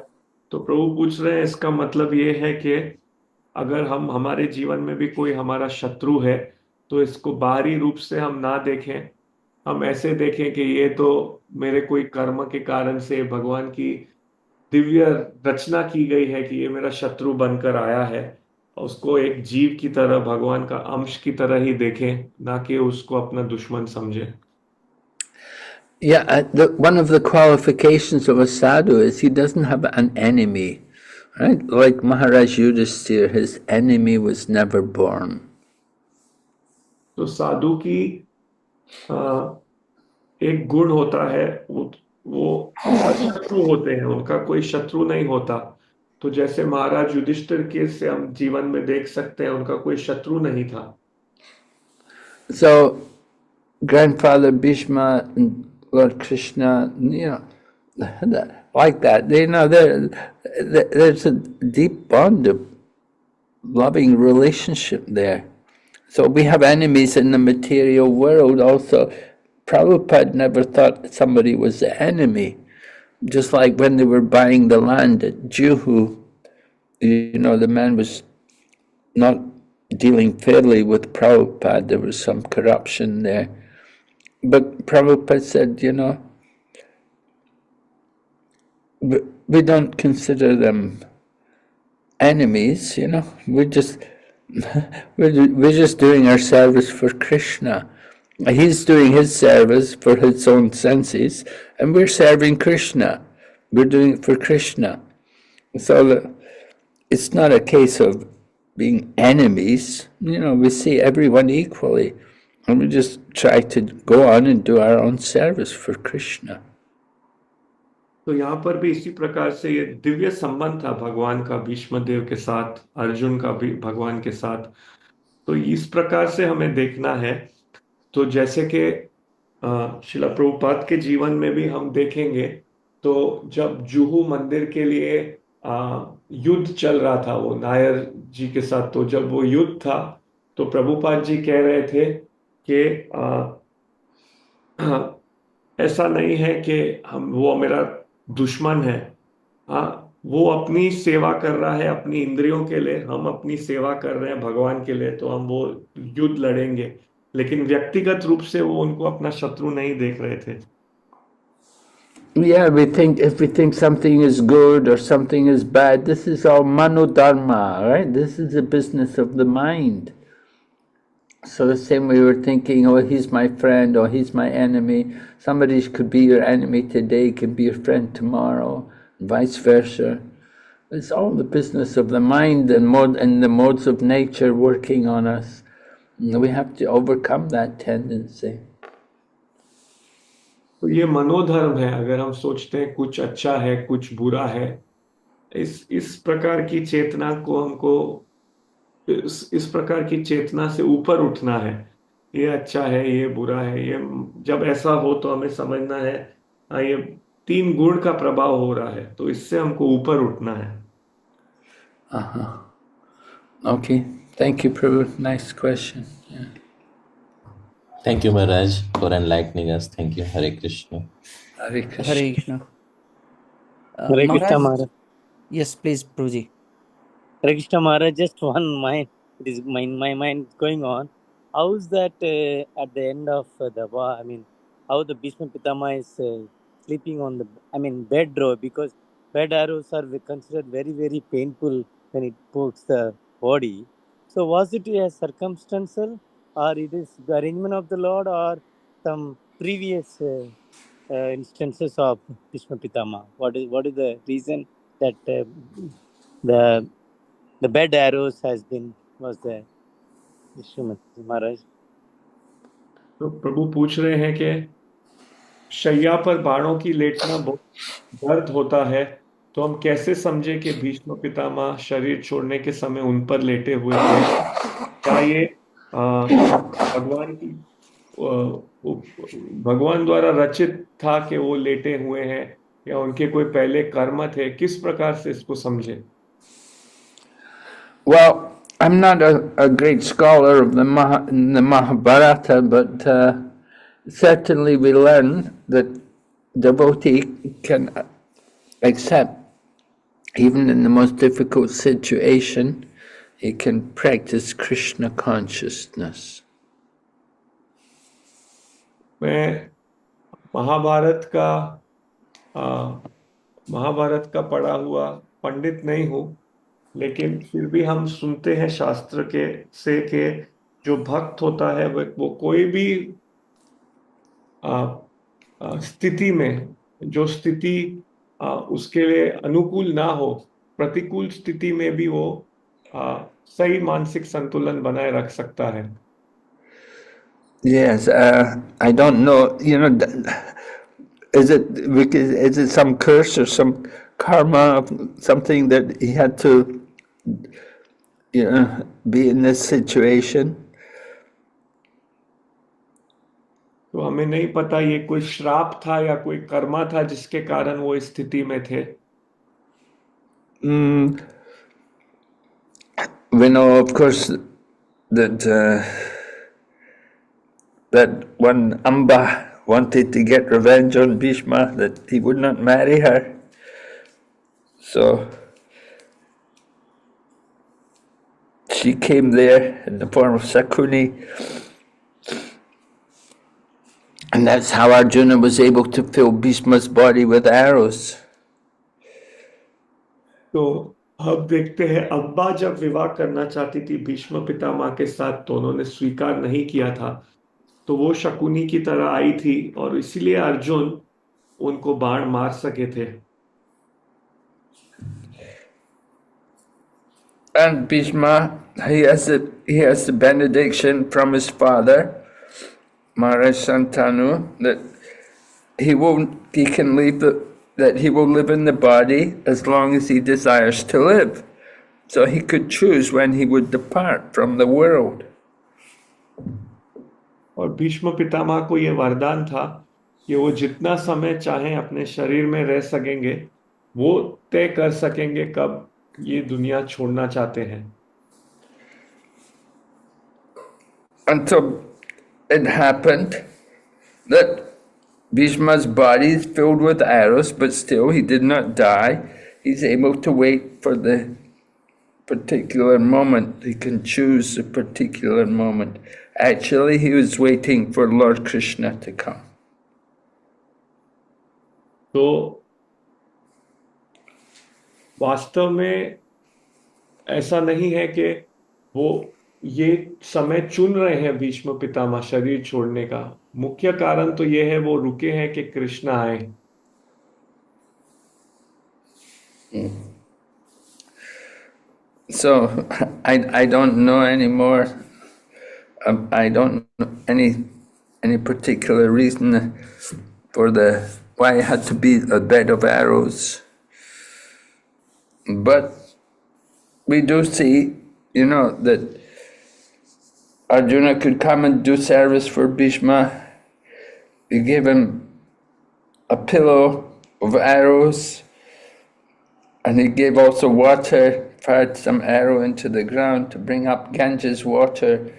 तो प्रभु पूछ रहे हैं, इसका मतलब ये है कि अगर हम, हमारे जीवन में भी कोई हमारा शत्रु है, तो इसको बाहरी रूप से हम ना देखें, हम ऐसे देखें कि ये तो मेरे कोई कर्म के कारण से भगवान की दिव्य रचना की गई है कि ये मेरा शत्रु बनकर आया है, और उसको एक जीव की तरह, भगवान का अंश की तरह ही देखें, ना कि उसको अपना दुश्मन समझें। Yeah, one of the qualifications of a sadhu is he doesn't have an enemy, right? Like Maharaj Yudhisthira, his enemy was never born. तो साधु की एक गुण होता है, वो शत्रु होते हैं, उनका कोई शत्रु नहीं होता। तो जैसे महाराज युधिष्ठिर के से हम जीवन में देख सकते हैं, उनका कोई शत्रु नहीं था। So, grandfather Bhishma and Lord Krishna, you know, like that, you know, there's a deep bond of loving relationship there. So we have enemies in the material world also. Prabhupada never thought somebody was the enemy. Just like when they were buying the land at Juhu, you know, the man was not dealing fairly with Prabhupada. There was some corruption there. But Prabhupada said, you know, we don't consider them enemies, you know. We're just doing our service for Krishna. He's doing his service for his own senses, and we're serving Krishna. We're doing it for Krishna. So it's not a case of being enemies. You know, we see everyone equally, and we just try to go on and do our own service for Krishna. तो यहाँ पर भी इसी प्रकार से ये दिव्य संबंध था भगवान का भीष्मदेव के साथ, अर्जुन का भी भगवान के साथ। तो इस प्रकार से हमें देखना है। तो जैसे कि श्रील प्रभुपाद के जीवन में भी हम देखेंगे, तो जब जुहू मंदिर के लिए युद्ध चल रहा था वो नायर जी के साथ, तो जब वो युद्ध था, तो प्रभुपाद जी कह रहे थे कि ऐसा नहीं है कि वो मेरा दुश्मन है, वो अपनी सेवा कर रहा है अपनी इंद्रियों के लिए, हम अपनी सेवा कर रहे हैं भगवान के लिए, तो हम वो युद्ध लड़ेंगे, लेकिन व्यक्तिगत रूप से वो उनको अपना शत्रु नहीं देख रहे थे। Yeah, if we think something is good or something is bad, this is all manodharma, right? This is the business of the mind. So the same way we're thinking, oh, he's my friend or he's my enemy. Somebody could be your enemy today, can be your friend tomorrow, and vice versa. It's all the business of the mind and the modes of nature working on us. And we have to overcome that tendency. तो ये मनोधर्म है। अगर हम सोचते हैं कुछ अच्छा है कुछ बुरा है, इस प्रकार की चेतना को हमको इस प्रकार की चेतना से ऊपर उठना है ये अच्छा है, ये बुरा है, ये जब ऐसा हो तो हमें समझना है हाँ ये 3 गुण का प्रभाव हो रहा है, तो इससे हमको ऊपर उठना है। Okay, thank you, Prabhu. Nice question. Yeah. Thank you, Maharaj, for enlightening us. Thank you. Hare Krishna. Hare Krishna. Hare Krishna. Hare Maharaj, Krishna Maharaj. yes, please, Prabhuji. Hare Krishna Maharaj, just one mind. It is my mind going on. How is that at the end of the war? I mean, how the Bhishma Pitama is sleeping on the bed row, because bed arrows are considered very very painful when it pokes the body. So was it a circumstantial, or it is the arrangement of the Lord, or some previous instances of Bhishma Pitama? What is the reason that the bed arrows was the Vishnu Maharaj? तो प्रभु पूछ रहे हैं कि शैया पर बाणों की लेटना बहुत दर्द होता है, तो हम कैसे समझे कि भीष्म पितामह शरीर छोड़ने के समय उन पर लेटे हुए थे? क्या ये भगवान की भगवान द्वारा रचित था कि वो लेटे हुए हैं, या उनके कोई पहले कर्म थे? किस प्रकार से इसको समझे? Well, I'm not a great scholar of the Mahabharata, but certainly we learn that devotee can accept, even in the most difficult situation, he can practice Krishna consciousness. मैं महाभारत का पढ़ा हुआ पंडित नहीं हूँ, लेकिन फिर भी हम सुनते हैं शास्त्र के जो भक्त होता है वो कोई भी स्थिति में, जो स्थिति उसके लिए अनुकूल ना हो, प्रतिकूल स्थिति में भी वो सही मानसिक संतुलन बनाए रख सकता है। Yes, I don't know, is it some curse or some karma, something that he had to, be in this situation? तो हमें नहीं पता ये कोई श्राप था या कोई कर्मा था जिसके कारण वो इस स्थिति में थे। We know, of course, that when Amba wanted to get revenge on Bhishma, that he would not marry her. So she came there in the form of Sakuni, and that's how Arjuna was able to fill Bhishma's body with arrows. तो अब देखते हैं, अब्बा जब विवाह करना चाहती थी भीष्म पितामह के साथ, तो उन्होंने स्वीकार नहीं किया था, तो वो शकुनी की तरह आई थी और इसीलिए अर्जुन उनको बाण मार सके थे। And Bhishma, he has the benediction from his father, Maharaj Santanu, that he will live in the body as long as he desires to live. So he could choose when he would depart from the world. और भीष्म पितामह को ये वरदान था कि वो जितना समय चाहे अपने शरीर में रह सकेंगे, वो तय कर सकेंगे कब ये दुनिया छोड़ना चाहते हैं। And so it happened that Bhishma's body is filled with arrows, but still he did not die. He's able to wait for the particular moment. He can choose a particular moment. Actually, he was waiting for Lord Krishna to come. तो वास्तव में ऐसा नहीं है कि वो ये समय चुन रहे हैं भीष्म पितामह शरीर छोड़ने का। मुख्य कारण तो ये है वो रुके हैं कि कृष्ण आए। So I don't know anymore. I don't know any particular reason for why it had to be a bed of arrows. But we do see, that Arjuna could come and do service for Bhishma. He gave him a pillow of arrows, and he gave also water, fired some arrow into the ground to bring up Ganges water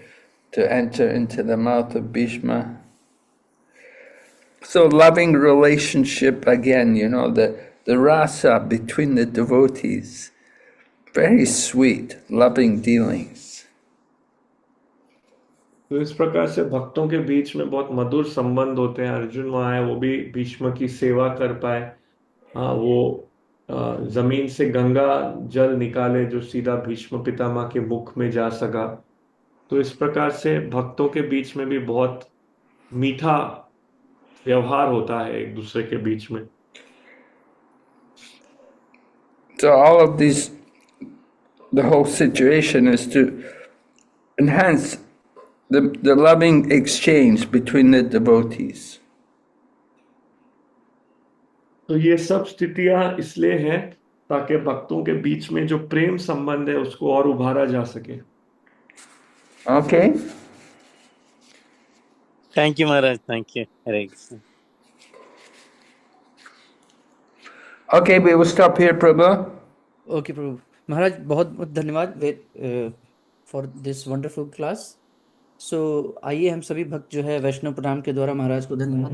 to enter into the mouth of Bhishma. So loving relationship again, you know, the rasa between the devotees. Very sweet, loving dealings. तो इस प्रकार से भक्तों के बीच में बहुत मधुर संबंध होते हैं। अर्जुन वहां आए, वो भी भीष्म की सेवा कर पाए। वो जमीन से गंगा जल निकाले जो सीधा भीष्म पितामह के मुख में जा सका। तो इस प्रकार से भक्तों के बीच में भी बहुत मीठा व्यवहार होता है एक दूसरे के बीच में। So all of these, the whole situation is to enhance the loving exchange between the devotees. तो ये सब स्थितियां इसलिए हैं ताकि भक्तों के बीच में जो प्रेम संबंध है उसको और उभारा जा सके। Okay? Thank you, Maharaj. Thank you. Hare Krishna. Okay, we will stop here, Prabhu. Okay Prabhu. Maharaj बहुत बहुत धन्यवाद for this wonderful class. So आइए हम सभी भक्त जो है वैष्णव प्रणाम के द्वारा महाराज को धन्यवाद।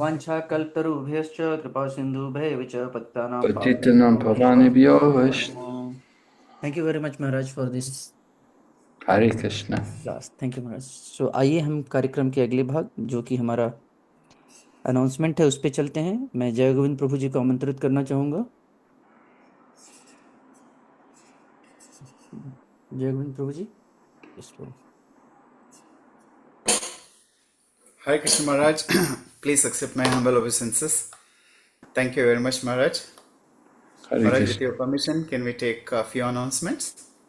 वांछा कल्पतरुभ्यश्च कृपा सिंधुभ्यश्च पतितानां Patitanam pavanebhyo vaishnavabhyo. Thank you very much Maharaj for this Hare Krishna. Class. Thank you Maharaj. So आइए हम कार्यक्रम के अगले भाग जो कि हमारा अनाउंसमेंट है उस पर चलते हैं। मैं जय गोविंद प्रभु जी को आमंत्रित करना चाहूँगा। जय गोविंद प्रभु जी। Yes, Prabhu. Hare Krishna Maharaj, please accept my humble obeisances. Thank you very much Maharaj. Hare Maharaj, with Krishna. your permission, can we take a few announcements?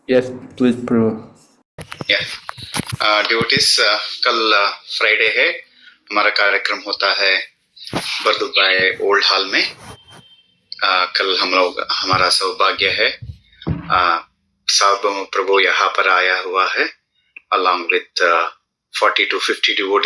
Yes, please, Prabhu. Yeah. Devotees, कल Friday है, हमारा कार्यक्रम होता है बरदुबाई old hall में। कल हमारा सौभाग्य है सार्वभौम प्रभु यहाँ पर आया हुआ है along with 40 to 50 devotees